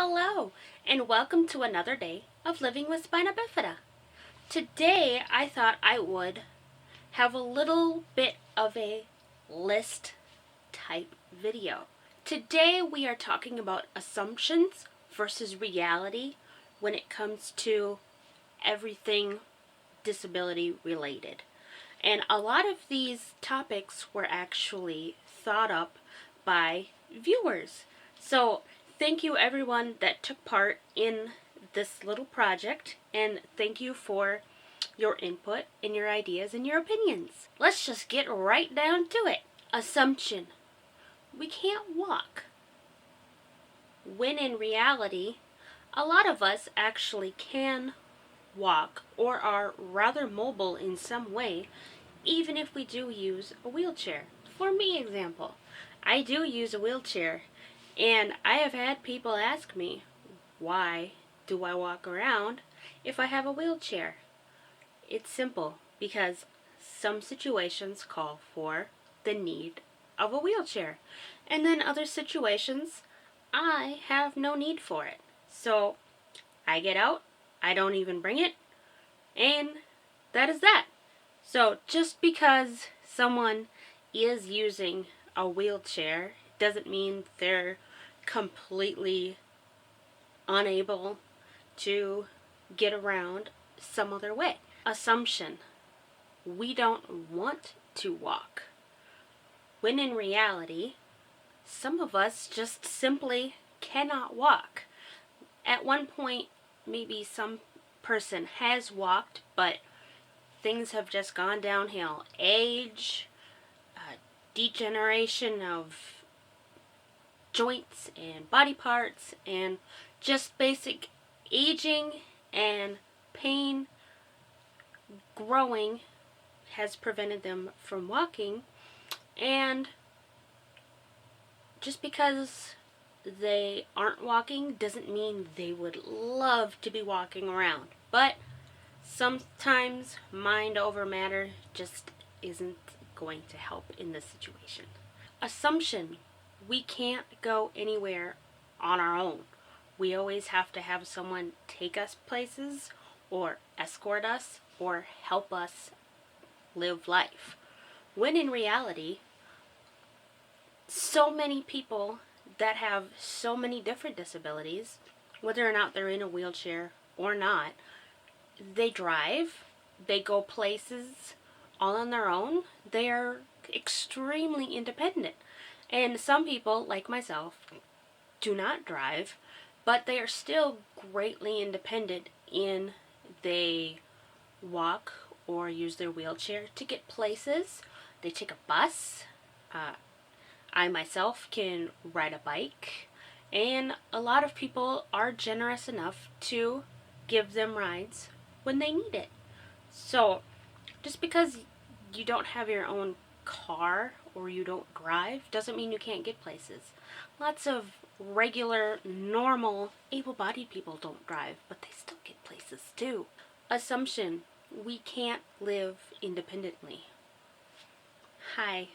Hello, and welcome to another day of Living with Spina Bifida. Today, I thought I would have a little bit of a list type video. Today, we are talking about assumptions versus reality when it comes to everything disability related. And a lot of these topics were actually thought up by viewers. So, thank you everyone that took part in this little project, and thank you for your input and your ideas and your opinions. Let's just get right down to it. Assumption: we can't walk. When in reality, a lot of us actually can walk or are rather mobile in some way, even if we do use a wheelchair. For me, example, I do use a wheelchair, and I have had people ask me, why do I walk around if I have a wheelchair? It's simple, because some situations call for the need of a wheelchair, and then other situations, I have no need for it. So I get out, I don't even bring it, and that is that. So just because someone is using a wheelchair doesn't mean they're completely unable to get around some other way. Assumption: we don't want to walk. When in reality, some of us just simply cannot walk. At one point, maybe some person has walked, but things have just gone downhill. Age, degeneration of joints and body parts, and just basic aging and pain growing has prevented them from walking. And just because they aren't walking doesn't mean they would love to be walking around. But sometimes mind over matter just isn't going to help in this situation. Assumption: we can't go anywhere on our own. We always have to have someone take us places, or escort us, or help us live life. When in reality, so many people that have so many different disabilities, whether or not they're in a wheelchair or not, they drive, they go places all on their own. They are extremely independent. And some people, like myself, do not drive, but they are still greatly independent in they walk or use their wheelchair to get places. They take a bus. I myself can ride a bike. And a lot of people are generous enough to give them rides when they need it. So, just because you don't have your own car or you don't drive doesn't mean you can't get places. Lots of regular, normal, able-bodied people don't drive, but they still get places too. Assumption: we can't live independently. Hi,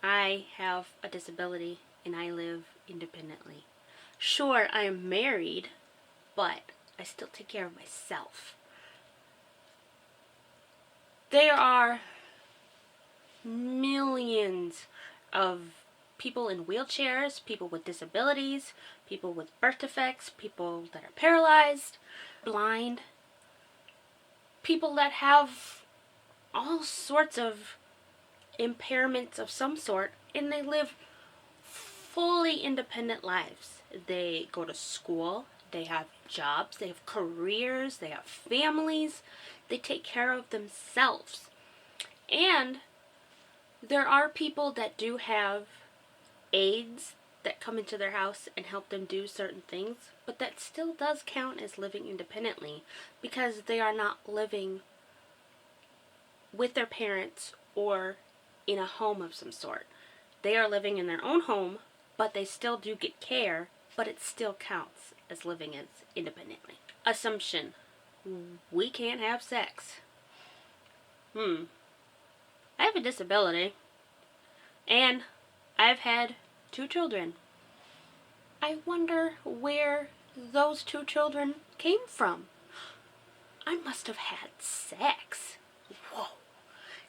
I have a disability and I live independently. Sure, I am married, but I still take care of myself. There are millions of people in wheelchairs, people with disabilities, people with birth defects, people that are paralyzed, blind, people that have all sorts of impairments of some sort, and they live fully independent lives. They go to school, they have jobs, they have careers, they have families, they take care of themselves. And there are people that do have aides that come into their house and help them do certain things, but that still does count as living independently, because they are not living with their parents or in a home of some sort. They are living in their own home, but they still do get care, but it still counts as living as independently. Assumption: we can't have sex. I have a disability, and I've had 2 children. I wonder where those two children came from. I must have had sex. Whoa,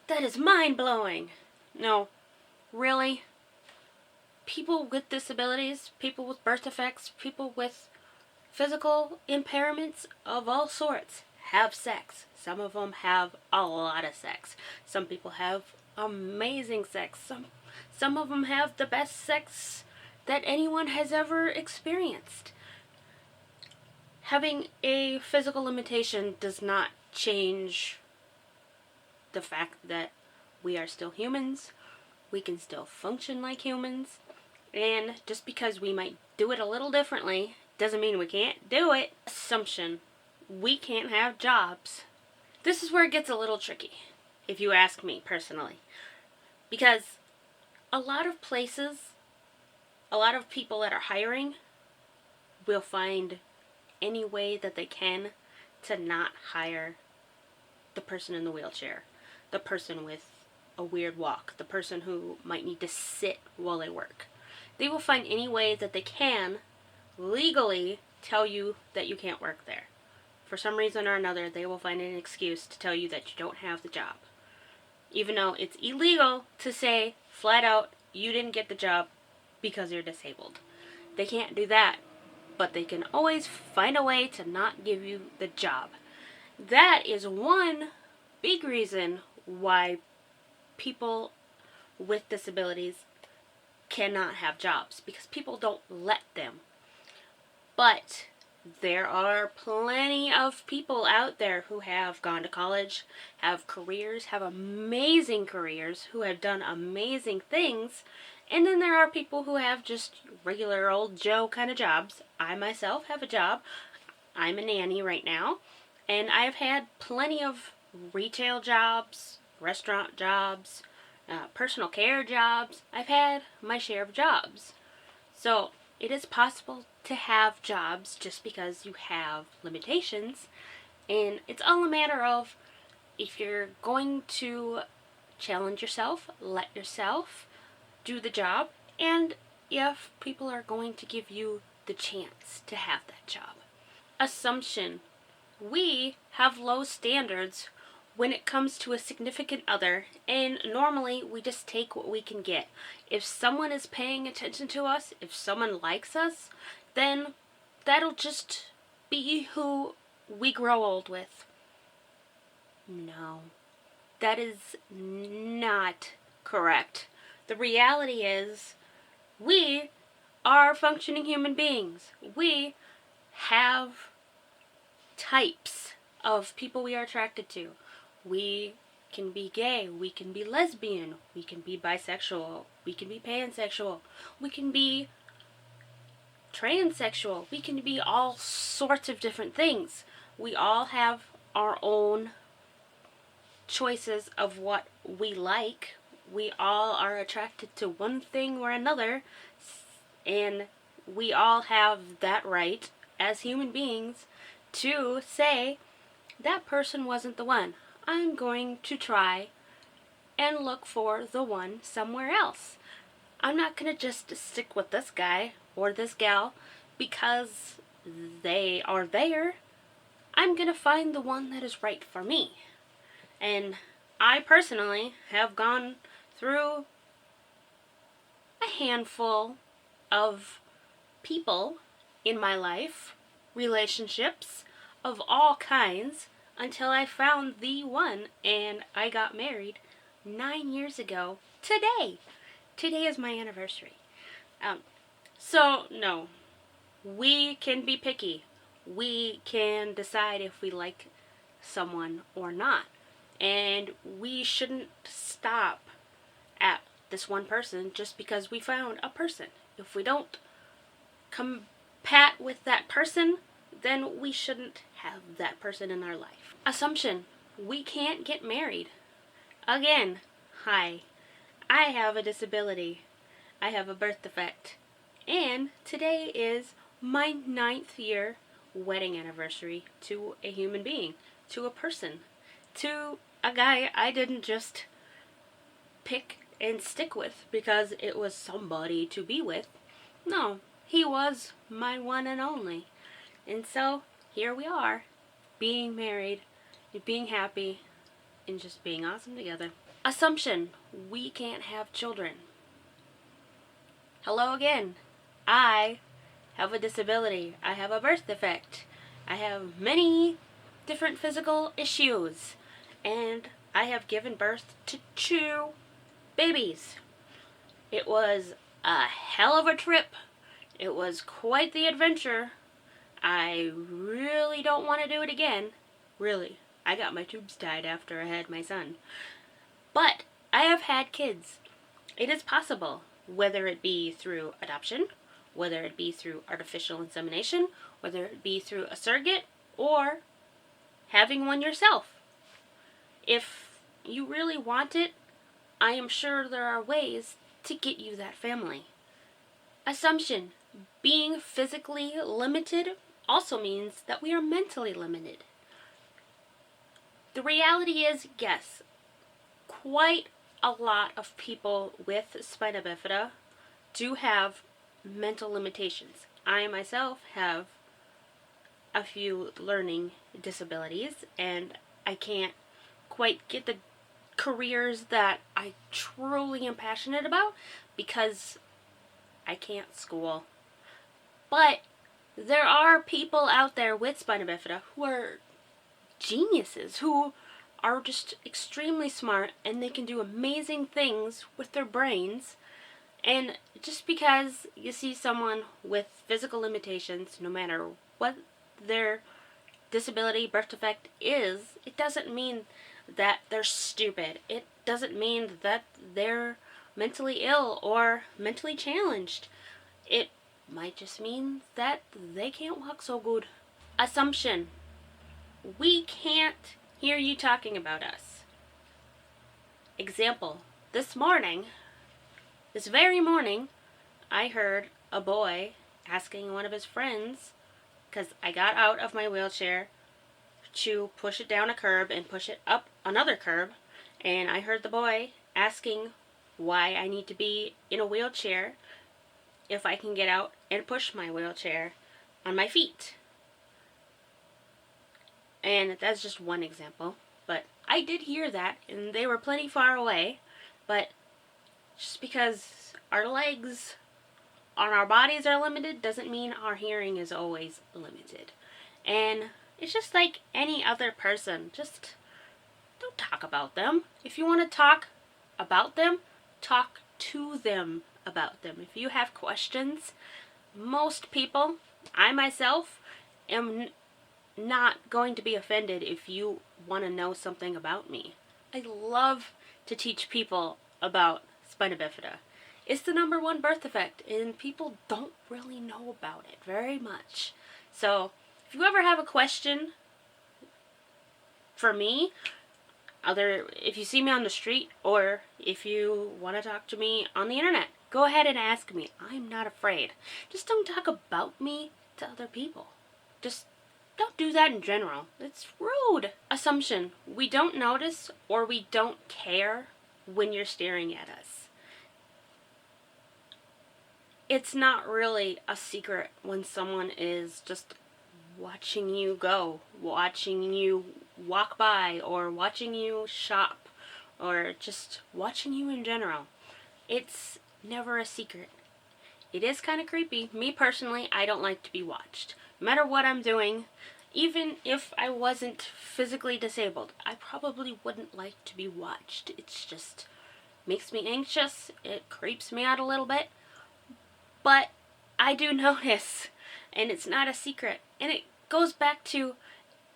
that is mind-blowing. No, really? People with disabilities, people with birth defects, people with physical impairments of all sorts have sex. Some of them have a lot of sex. Some people have amazing sex. Some of them have the best sex that anyone has ever experienced. Having a physical limitation does not change the fact that we are still humans. We can still function like humans. And just because we might do it a little differently doesn't mean we can't do it. Assumption. We can't have jobs. This is where it gets a little tricky, if you ask me personally. Because a lot of places, a lot of people that are hiring will find any way that they can to not hire the person in the wheelchair, the person with a weird walk, the person who might need to sit while they work. They will find any way that they can legally tell you that you can't work there. For some reason or another, they will find an excuse to tell you that you don't have the job. Even though it's illegal to say flat out, you didn't get the job because you're disabled. They can't do that, but they can always find a way to not give you the job. That is one big reason why people with disabilities cannot have jobs, because people don't let them. But there are plenty of people out there who have gone to college, have careers, have amazing careers, who have done amazing things. And then there are people who have just regular old Joe kind of jobs. I myself have a job. I'm a nanny right now. And I've had plenty of retail jobs, restaurant jobs, personal care jobs. I've had my share of jobs. So it is possible to have jobs just because you have limitations. And it's all a matter of, if you're going to challenge yourself, let yourself do the job, and if people are going to give you the chance to have that job. Assumption. We have low standards when it comes to a significant other, and normally we just take what we can get. If someone is paying attention to us, if someone likes us, then that'll just be who we grow old with. No, that is not correct. The reality is, we are functioning human beings. We have types of people we are attracted to. We can be gay, we can be lesbian, we can be bisexual, we can be pansexual, we can be transsexual, we can be all sorts of different things. We all have our own choices of what we like. We all are attracted to one thing or another, and we all have that right as human beings to say, that person wasn't the one. I'm going to try and look for the one somewhere else. I'm not going to just stick with this guy or this gal because they are there. I'm going to find the one that is right for me. And I personally have gone through a handful of people in my life, relationships of all kinds, until I found the one, and I got married 9 years ago today. Today is my anniversary. So, no, we can be picky. We can decide if we like someone or not. And we shouldn't stop at this one person just because we found a person. If we don't compat with that person, then we shouldn't have that person in our life. Assumption. We can't get married. Again, hi. I have a disability. I have a birth defect. And today is my 9th year wedding anniversary to a human being, to a person, to a guy I didn't just pick and stick with because it was somebody to be with. No, he was my one and only. And so here we are, being married, and being happy, and just being awesome together. Assumption, we can't have children. Hello again. I have a disability. I have a birth defect. I have many different physical issues. And I have given birth to 2 babies. It was a hell of a trip. It was quite the adventure. I really don't want to do it again. Really. I got my tubes tied after I had my son. But I have had kids. It is possible, whether it be through adoption, whether it be through artificial insemination, whether it be through a surrogate, or having one yourself. If you really want it, I am sure there are ways to get you that family. Assumption, being physically limited also means that we are mentally limited. The reality is, yes, quite a lot of people with spina bifida do have mental limitations. I myself have a few learning disabilities, and I can't quite get the careers that I truly am passionate about because I can't school. But there are people out there with spina bifida who are geniuses, who are just extremely smart, and they can do amazing things with their brains. And just because you see someone with physical limitations, no matter what their disability, birth defect is, it doesn't mean that they're stupid. It doesn't mean that they're mentally ill or mentally challenged. It might just mean that they can't walk so good. Assumption, we can't hear you talking about us. Example, this very morning, I heard a boy asking one of his friends, because I got out of my wheelchair to push it down a curb and push it up another curb, and I heard the boy asking why I need to be in a wheelchair if I can get out and push my wheelchair on my feet. And that's just one example, but I did hear that, and they were plenty far away. But just because our legs on our bodies are limited doesn't mean our hearing is always limited. And it's just like any other person. Just don't talk about them. If you want to talk about them, talk to them about them. If you have questions, most people, I myself, am not going to be offended if you want to know something about me. I love to teach people about spina bifida. It's the #1 birth defect, and people don't really know about it very much. So, if you ever have a question for me, either if you see me on the street or if you want to talk to me on the internet, go ahead and ask me. I'm not afraid. Just don't talk about me to other people. Just don't do that in general. It's rude. Assumption, we don't notice or we don't care when you're staring at us. It's not really a secret when someone is just watching you go, watching you walk by, or watching you shop, or just watching you in general. It's never a secret. It is kind of creepy. Me personally, I don't like to be watched. No matter what I'm doing, even if I wasn't physically disabled, I probably wouldn't like to be watched. It's just makes me anxious. It creeps me out a little bit. But I do notice, and it's not a secret. And it goes back to,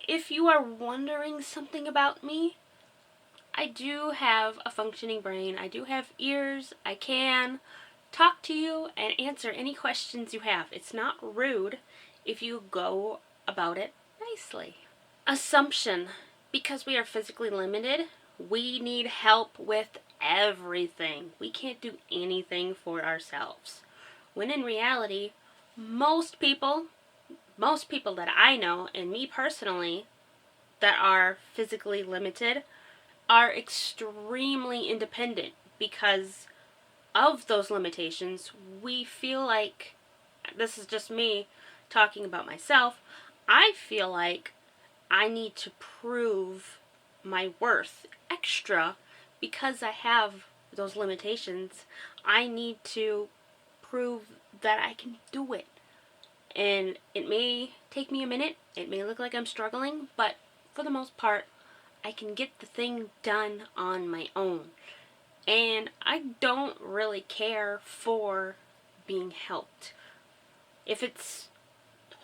if you are wondering something about me, I do have a functioning brain. I do have ears. I can talk to you and answer any questions you have. It's not rude if you go about it nicely. Assumption, because we are physically limited, we need help with everything. We can't do anything for ourselves. When in reality, most people that I know, and me personally, that are physically limited, are extremely independent because of those limitations. We feel like, this is just me talking about myself, I feel like I need to prove my worth extra because I have those limitations. I need to prove that I can do it. And it may take me a minute, it may look like I'm struggling, but for the most part, I can get the thing done on my own. And I don't really care for being helped. If it's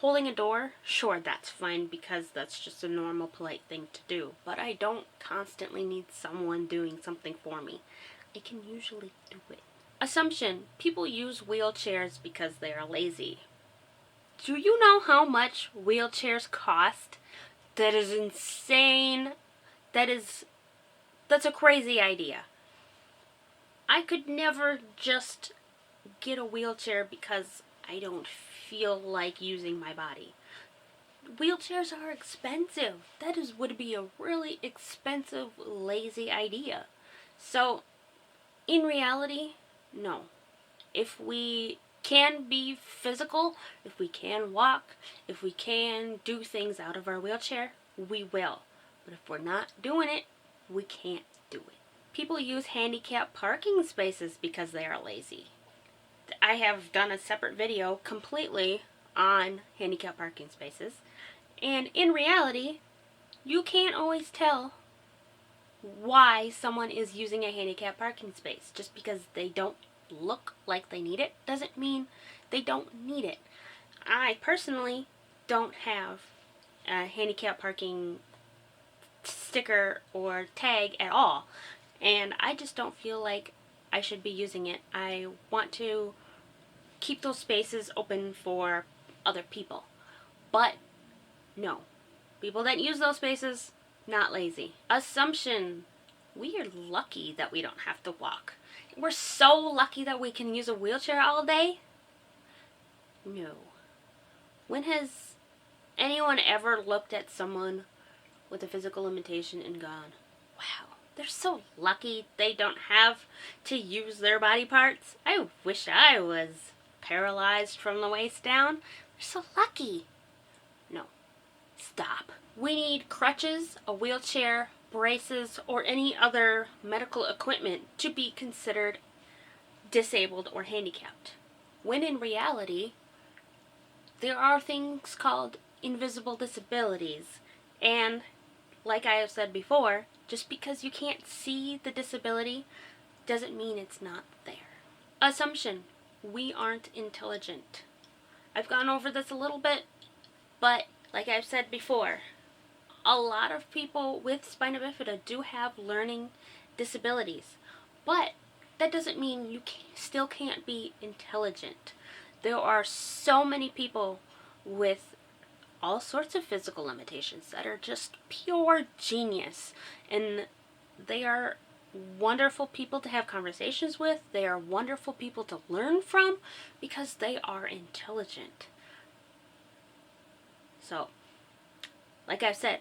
holding a door, sure, that's fine because that's just a normal, polite thing to do. But I don't constantly need someone doing something for me. I can usually do it. Assumption: people use wheelchairs because they are lazy. Do you know how much wheelchairs cost? That is insane. That's a crazy idea. I could never just get a wheelchair because I don't feel like using my body. Wheelchairs are expensive. Would be a really expensive, lazy idea. So, in reality, no. If we can be physical, if we can walk, if we can do things out of our wheelchair, we will. But if we're not doing it, we can't do it. People use handicap parking spaces because they are lazy. I have done a separate video completely on handicap parking spaces, and in reality, you can't always tell why someone is using a handicap parking space. Just because they don't look like they need it doesn't mean they don't need it. I personally don't have a handicap parking sticker or tag at all, and I just don't feel like I should be using it. I want to keep those spaces open for other people. But no, people that use those spaces, not lazy. Assumption: we are lucky that we don't have to walk. We're so lucky that we can use a wheelchair all day. No. When has anyone ever looked at someone with a physical limitation and gone, wow, they're so lucky they don't have to use their body parts? I wish I was paralyzed from the waist down. They're so lucky. No. Stop. We need crutches, a wheelchair, braces, or any other medical equipment to be considered disabled or handicapped. When in reality, there are things called invisible disabilities. And like I have said before, just because you can't see the disability doesn't mean it's not there. Assumption: we aren't intelligent. I've gone over this a little bit, but like I've said before, a lot of people with spina bifida do have learning disabilities, but that doesn't mean you still can't be intelligent. There are so many people with all sorts of physical limitations that are just pure genius, and they are wonderful people to have conversations with. They are wonderful people to learn from because they are intelligent. So, like I've said,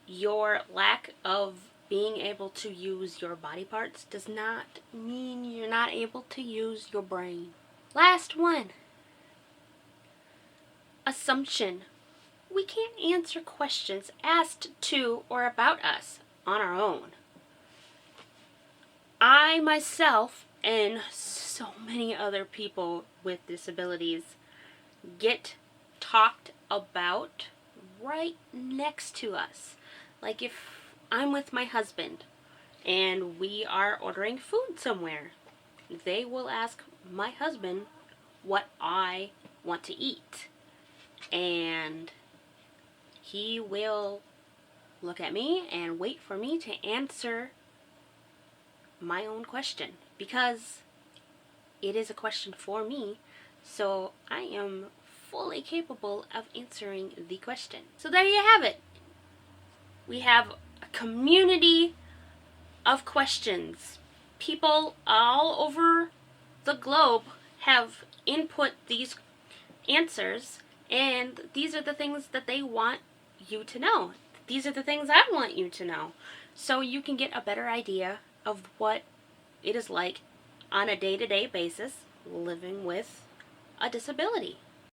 your lack of being able to use your body parts does not mean you're not able to use your brain. Last one. Assumption: we can't answer questions asked to or about us on our own. I myself and so many other people with disabilities get talked about right next to us. Like if I'm with my husband and we are ordering food somewhere, they will ask my husband what I want to eat. And he will look at me and wait for me to answer my own question, because it is a question for me, so I am fully capable of answering the question. So there you have it. We have a community of questions. People all over the globe have input these answers, and these are the things that they want you to know. These are the things I want you to know, so you can get a better idea of what it is like on a day-to-day basis living with a disability.